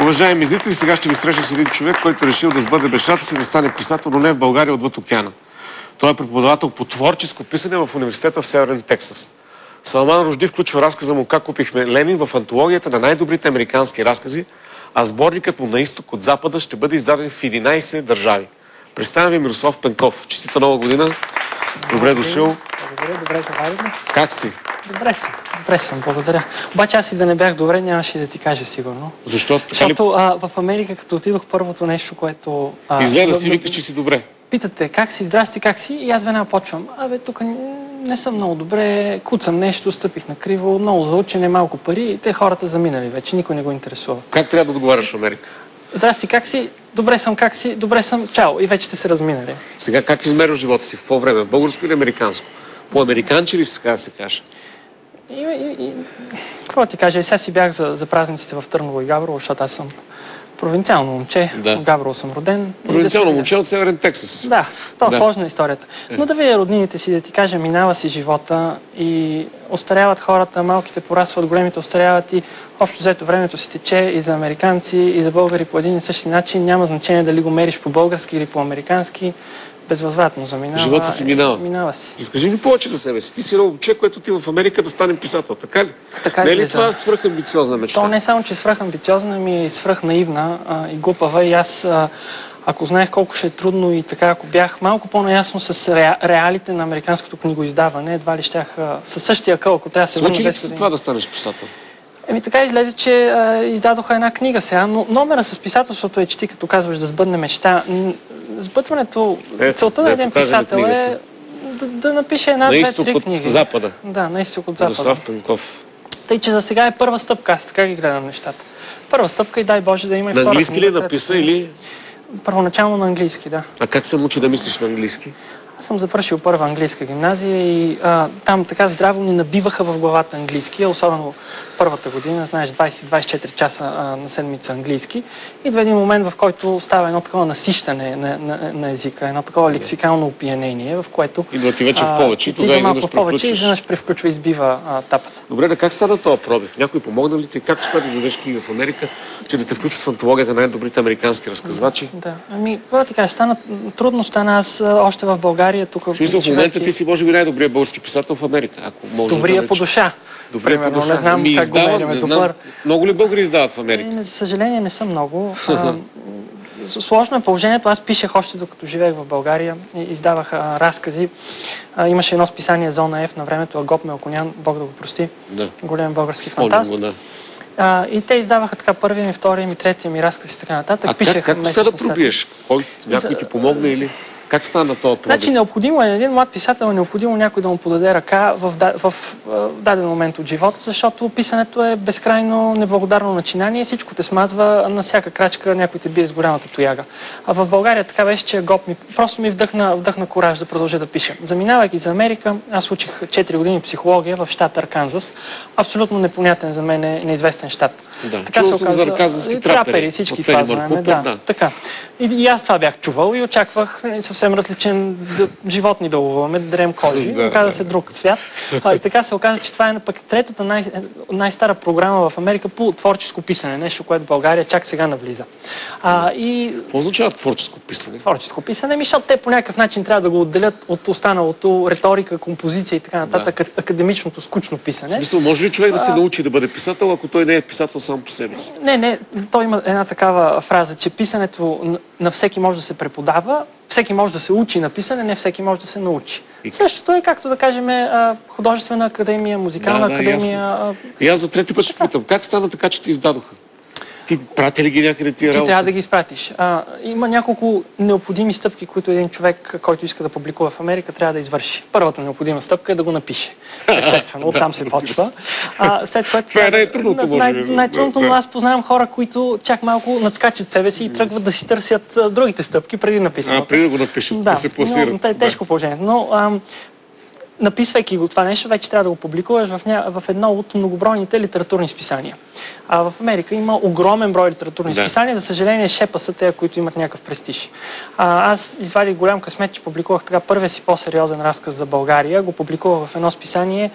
Уважаеми зрители, сега ще ви срещна с един човек, който е решил да сбъдне мечтата си да стане писател, но не в България, отвъд океана. Той е преподавател по творческо писане в университета в Северен Тексас. Салман Ружди включва разказа му "Как купихме Ленин" в антологията на най-добрите американски разкази, а сборникът му "На изток от запада" ще бъде издаден в 11 държави. Представям ви Мирослав Пенков. Честита нова година. Добре дошъл. Благодаря, добре заварихме. Как си? Добре съм, благодаря. Обаче аз и да не бях добре, нямаше да ти кажа сигурно. Защо? Защото в Америка, като отидох, първото нещо, което... Изгледа си, викаш, че си добре. Питате как си, здрасти, как си? И аз веднага почвам. Тук не съм много добре, куцам нещо, стъпих на криво, много за учене, малко пари и те хората заминали вече, никой не го интересува. Как трябва да отговаряш в Америка? Здрасти, как си? Добре съм, как си? Добре съм, чао. И вече сте се разминали. Сега как измерваш живота си? В какво време? В българско или американско? По-американче ли си, така да се каже? Какво ти кажа? И сега си бях за празниците в Търново и Габрово, защото аз съм провинциално момче. Да. В Габрово съм роден. Провинциално момче от Северен Тексас. Да, това е сложна историята. Но да видя роднините си, да ти кажа, минава си живота и остаряват хората, малките порасват, големите остаряват и общо взето времето си тече и за американци, и за българи по един и същи начин. Няма значение дали го мериш по български или по американски. Безвъзвратно заминава. Живота си минава. Минава си. Разкажи ми повече за себе си. Ти си едно момче, което ти в Америка да стане писател, така ли? Така не е ли това свръхамбициозна мечта? То не е само, че е свръхамбициозна, ми е свръхнаивна и глупава. И аз, ако знаех колко ще е трудно и така, ако бях малко по-наясно с реалите на американското книгоиздаване, едва ли щях със същия къл, ако трябва да се върна 10 години. Случи ли си това да станеш писател? Така излезе, че издадоха една книга сега, но номера с писателството е, че ти като казваш да сбъдне мечта. Сбъдването, целта на един писател е да напише една, две, три книги. На изток от запада. Да, на изток от запада. Мирослав Пенков. Тъй, че за сега е първа стъпка, аз така ги гледам нещата. Първа стъпка и дай Боже да има и втора. На английски ли написа или? Първоначално на английски, да. А как се научи да мислиш на английски? Аз съм завършил първа английска гимназия и там така здраво ни набиваха в главата английски, особено първата година, знаеш, 20-24 часа на седмица английски. Идва един момент, в който става едно такова насищане на езика, едно такова лексикално опиянение, в което... Идва ти вече в повече и тогава изведнъж повече, изведнъж превключва и избива тапата. Добре, да как стана този пробив? Някой помогна ли ти? Как успя да дадеш книга в Америка, че да те включат в антологията на най-добрите американски разказвачи? Да, какво ти кажа, трудно стана аз още в България. Тук, в смисъл, в момента ти си може би най-добрият български писател в Америка. Ако може добрия по душа. Добре по душа. Не знам как го мерим. Добър. Много ли българи издават в Америка? За съжаление не са много. Сложно е положението. Аз пишех още докато живеех в България. Издавах разкази. Имаше едно списание Зона F на времето, Агоп Мелконян, Бог да го прости. Да. Голям български фантаст. И те издаваха така първия ми, втория ми, третия ми разказ и така нататък. Как успя да пробиеш? Някой ти помогна или... Как стана този пробив? Значи необходимо е, един млад писател е необходимо някой да му подаде ръка в даден момент от живота, защото писането е безкрайно неблагодарно начинание, всичко те смазва, на всяка крачка някой те бие с голямата тояга. А в България така беше, че Гоп просто ми вдъхна кураж да продължа да пиша. Заминавайки за Америка, аз учих 4 години психология в щат Арканзас. Абсолютно непонятен за мен, неизвестен щат. Да, така чувал съм за арканзаски трапери. Всички това знаем. Да, така. И аз това бях чувал и очаквах съвсем различен животни да ловуваме, да дерем кожи. Оказа се друг свят. И така се оказа, че това е пък третата най-стара програма в Америка по творческо писане. Нещо, което в България чак сега навлиза. Какво означава творческо писане? Творческо писане, защото те по някакъв начин трябва да го отделят от останалото риторика, композиция и така нататък, академичното, скучно писане. В смисъл, може ли човек да се научи да бъде писател, ако той не е писател сам по себе си? Не, той има една такава фраза, че писането на всеки може да се преподава, всеки може да се учи на писане, не всеки може да се научи. Същото е, както да кажем, художествена академия, музикална академия. И аз за трети път ще питам, как стана така, че ти издадоха? Ти прати ли ги някъде тия работи? Ти трябва да ги изпратиш. Има няколко необходими стъпки, които един човек, който иска да публикува в Америка, трябва да извърши. Първата необходима стъпка е да го напише. Естествено, оттам се почва. След което това е най-трудното, може би. Най-трудното, но аз познавам хора, които чак малко надскачат себе си и тръгват да си търсят другите стъпки преди написането. Преди да го напишат, да се пласират. Да, е тежко положението. Но написвайки го това нещо, вече трябва да го публикуваш в едно от многобройните литературни списания. В Америка има огромен брой литературни списания. За съжаление, шепа са те, които имат някакъв престиж. Аз извадих голям късмет, че публикувах така първия си по-сериозен разказ за България. Го публикувах в едно списание.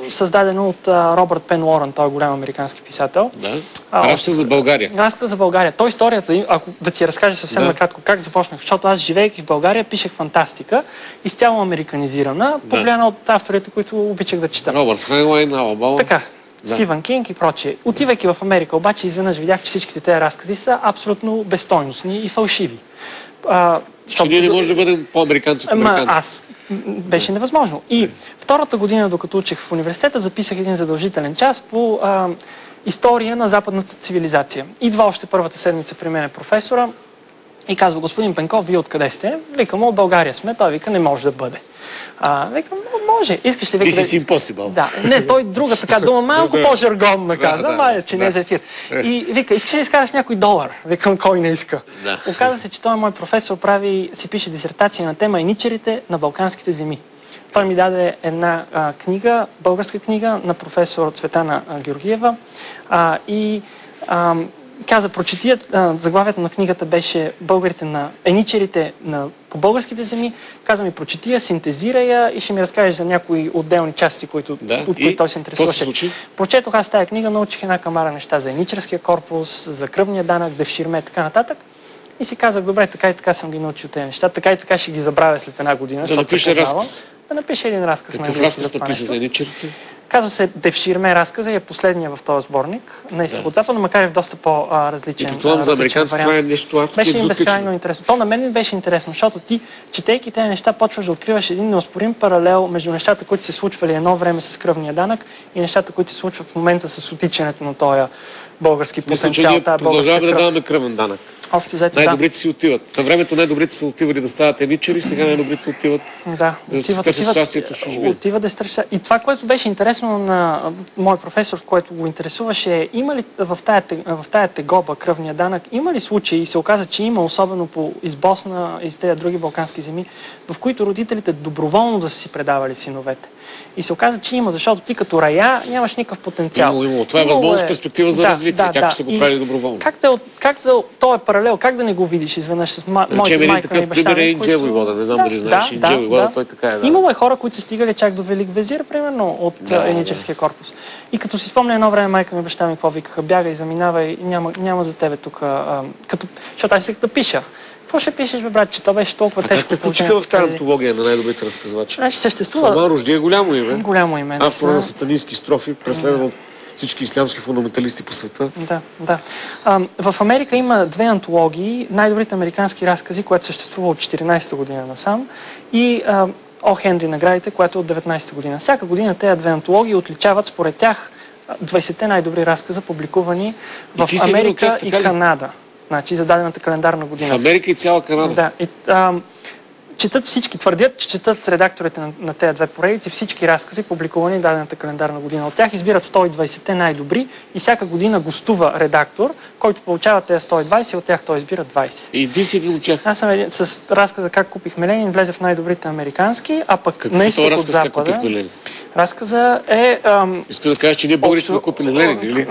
създадено от Робърт Пен Уорън, той е голям американски писател. Да. Разказ за България. Разказ за България. Той историята, ако да ти разкажа съвсем накратко как започнах, защото аз, живеейки в България, пишех фантастика, изцяло американизирана, повлияна от авторите, които обичах да чета. Робърт Хайнлайн, Алабала. Така, Стивън Кинг и прочее. Отивайки в Америка, обаче изведнъж видях, че всичките тези разкази са абсолютно безстойностни и фалшиви. Ние не можем да бъдем по-американци от американци. Беше невъзможно. И втората година, докато учих в университета, записах един задължителен час по история на западната цивилизация. Идва още първата седмица при мен професора и казва: господин Пенков, вие откъде сте? Викам: от България сме. Той вика: не може да бъде. Викам: може. Искаш ли, вика? This is impossible. Да. Не, той друга така дума, малко по-жаргонна каза, че не е за ефир. И вика: искаш ли да изкараш някой долар? Викам: кой не иска? Оказа се, че той, мой професор, си пише дисертация на тема еничерите на балканските земи. Той ми даде една книга, българска книга на професор Цветана Георгиева и каза: прочети, заглавието на книгата беше "Българите на еничерите по българските земи". Каза ми: прочети я, синтезира я и ще ми разкажеш за някои отделни части, от които той се интересуваше. Прочетох аз тази книга, научих една камара неща за еничерския корпус, за кръвния данък, девширме и така нататък. И си казах: добре, така и така съм ги научил тези неща, така и така ще ги забравя след една година. Да напише разказ. Да напише един разказ. Какъв разказ напише за еничерите? Казва се "Девширме" разказа и е последния в този сборник на Изток от Запад, макар и в доста по-различен. И предполагам, за американците това е нещо адски екзотично. Беше им безкрайно интересно. То на мен ми беше интересно, защото ти, четейки тези неща, почваш да откриваш един неоспорим паралел между нещата, които се случвали едно време с кръвния данък и нещата, които се случват в момента с отичането на този български потенциал. Продължаваме да даваме кръвен данък. Най-добрите си отиват. На времето най-добрите са отивали да стават еничери, сега най-добрите отиват да търсят щастието в чужбина. Отиват да стърчат. И това, което беше интересно на мой професор, в който го интересуваше, има ли в тая тегоба, кръвния данък, има ли случаи, и се оказа, че има, особено из Босна и с тези други балкански земи, в които родителите доброволно да са си предавали синовете. И се оказа, че има, защото ти като рая нямаш никакъв потенциал. Имало. Това е възможност перспектива за развитие. Как са го правили доброволно? То е паралел, как да не го видиш изведнъж с моите майка ми баща ми? Инджел Войвода, не знам дали знаеш. Инджел Войвода, той така е. Имало е хора, които са стигали чак до Велик Везир, примерно, от еничерския корпус. И като си спомня едно време, майка ми и баща ми какво викаха: бягай и заминавай, няма за тебе тук. Защото аз исках да пиша. Какво ще пишеш, бе, брат, че то беше толкова тежко? Как те включиха в тази антология на най-добрите разказвачи? Значи съществува... Салман Ружди е голямо име. Голямо име. Автор на сатанински строфи, преследван от всички ислямски фундаменталисти по света. Да. В Америка има две антологии: най-добрите американски разкази, което съществува от 14-та година насам, и О. Хенри наградите, което е от 19-та година. Всяка година тези две антологии отличават според тях 20-те най-добри разказа, публикувани в Америка и Канада. Значи за дадената календарна година. В Америка и цяла Канада. Да. Четат всички, твърдят, че четат редакторите на тези две поредици всички разкази, публикувани дадената календарна година. От тях избират 120-те най-добри и всяка година гостува редактор, който получава тези 120 и от тях той избира 20. И ти си един от тях? Аз съм с разказа "Как купихме Ленин", влезе в най-добрите американски, а пък на Изток от Запада... Разказа е... Иска да кажеш, че ние българите сме купили Ленин, или?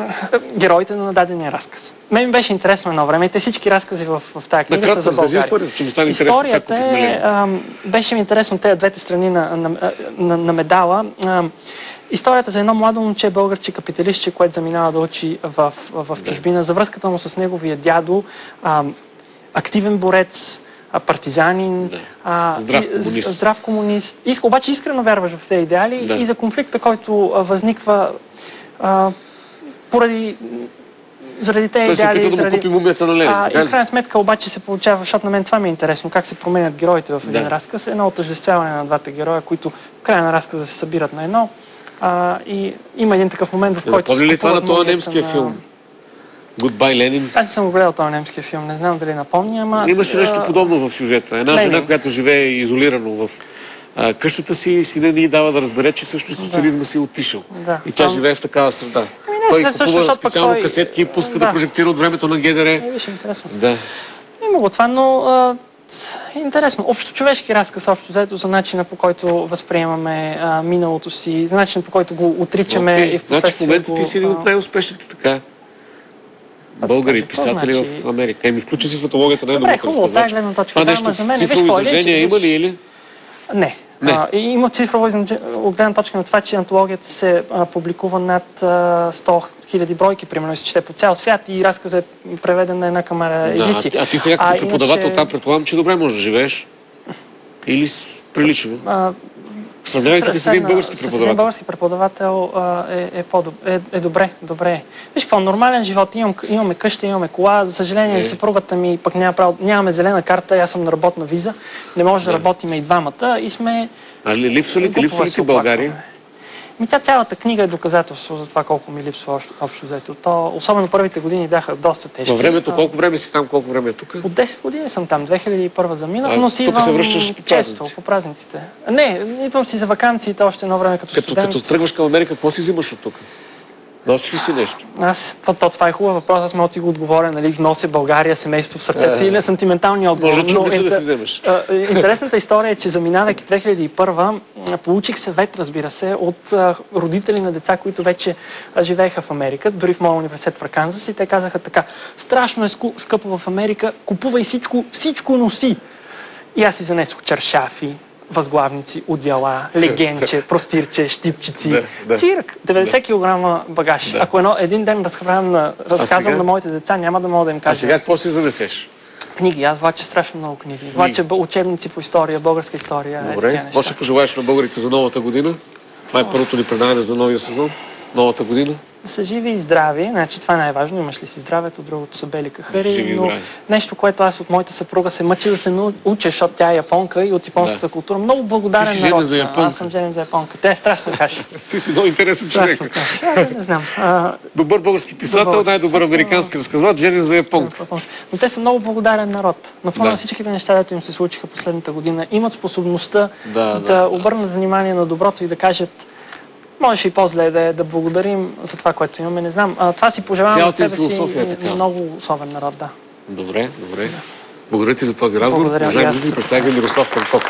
Героите на дадения разказ. Мен ми беше интересно едно време и те всички разкази в тази книга са за България. Историята беше ми интересно тези двете страни на медала. Историята за едно младо момче, българче, капиталистче, което заминава да учи в чужбина, за връзката му с неговия дядо, активен борец, партизанин, здрав комунист. Обаче искрено вярваш в тези идеали и за конфликта, който възниква заради тези идеали. Той се опита да му купи мумията на Ленин. И в крайна сметка обаче се получава, защото на мен това ми е интересно, как се променят героите в един разказ. Едно отъждествяване на двата героя, които в края на разказа се събират на едно. И има един такъв момент, в който... Помни ли това на този немския филм? Goodbye, Ленин. Аз не съм гледал този немския филм, не знам дали напомня, ама... Имаше нещо подобно в сюжета. Една жена, която живее изолирано в къщата си, и синът ни дава да разбере, че също социализма си е отишъл. И тя живее в такава среда. Той купува специално касетки и пуска да прожектира от времето на ГДР. Беше интересно. Има го това, но интересно. Общочовешки разказ, общо взето, за начина, по който възприемаме миналото си, за начина, по който го отричаме и в значи в момента ти си един от най-успешните така българи, писатели в Америка. Включи си в антологията най-добрите разказвачи. Това нещо в цифрово изражение има ли или? Не. Не. И има цифрово от гледна точка на това, че антологията се публикува над 100 000 бройки, примерно, и се чете по цял свят и разказът е преведен на една камара езици. А ти сега като преподавател там предполагам, че добре можеш да живееш? Или прилично? Сравнявайте с един български преподавател. С един български преподавател е добре. Виж какво, нормален живот. Имаме къща, имаме кола. За съжаление, съпругата ми пък нямаме зелена карта, аз съм на работна виза. Не може да работиме и двамата и сме... А липсва ли ти България? Тя цялата книга е доказателство за това колко ми липсва общо взето. Особено първите години бяха доста тежки. Във времето, колко време си там, колко време е тук? От 10 години съм там, 2001 замина, но си идвам често по празниците. Не, идвам си за ваканциите още едно време като студент. Като тръгваш към Америка, какво си взимаш от тук? Носиш ли си нещо? Това е хубав въпрос, аз мога да ти го отговоря, нали, нося България, семейство в сърцето си, или на сантименталния отговор. Може чудо да си вземеш. Интересната история е, че заминавайки 2001 получих съвет, разбира се, от родители на деца, които вече живееха в Америка, дори в моя университет в Арканзас, и те казаха така: страшно е скъпо в Америка, купувай всичко носи. И аз си занесох чаршафи, възглавници, одеяла, легенче, простирче, щипчици. Цирк. 90 кг багаж. Ако един ден разказвам на моите деца, няма да мога да им кажа. А сега какво си занесеш? Книги. Аз влача страшно много книги. Влача учебници по история, българска история. Добре. Може да пожелаеш на българите за новата година? Това е първото ни предаване за новия сезон. Новата година. Да са живи и здрави. Значи, това е най-важно. Имаш ли си здравето, другото са бели кахари. Но нещо, което аз от моята съпруга се мъчи да се науча, защото тя е японка и от японската култура. Много благодарен народ. Аз съм женен за японка. Тя е страшна каша. Ти си много интересен човек. Не знам. Добър български писател, най-добър американски разказвач, женен за японка. Но те са много благодарен народ. На фона на всичките неща, които им се случиха последната година, имат способността да обърнат внимание на доброто и да кажат: можеше и по-зле да благодарим за това, което имаме, не знам. Това си пожелавам на себе си много особен народ, да. Добре. Благодаря ти за този разговор. Уважаеми зрители, представя Мирослав Панков.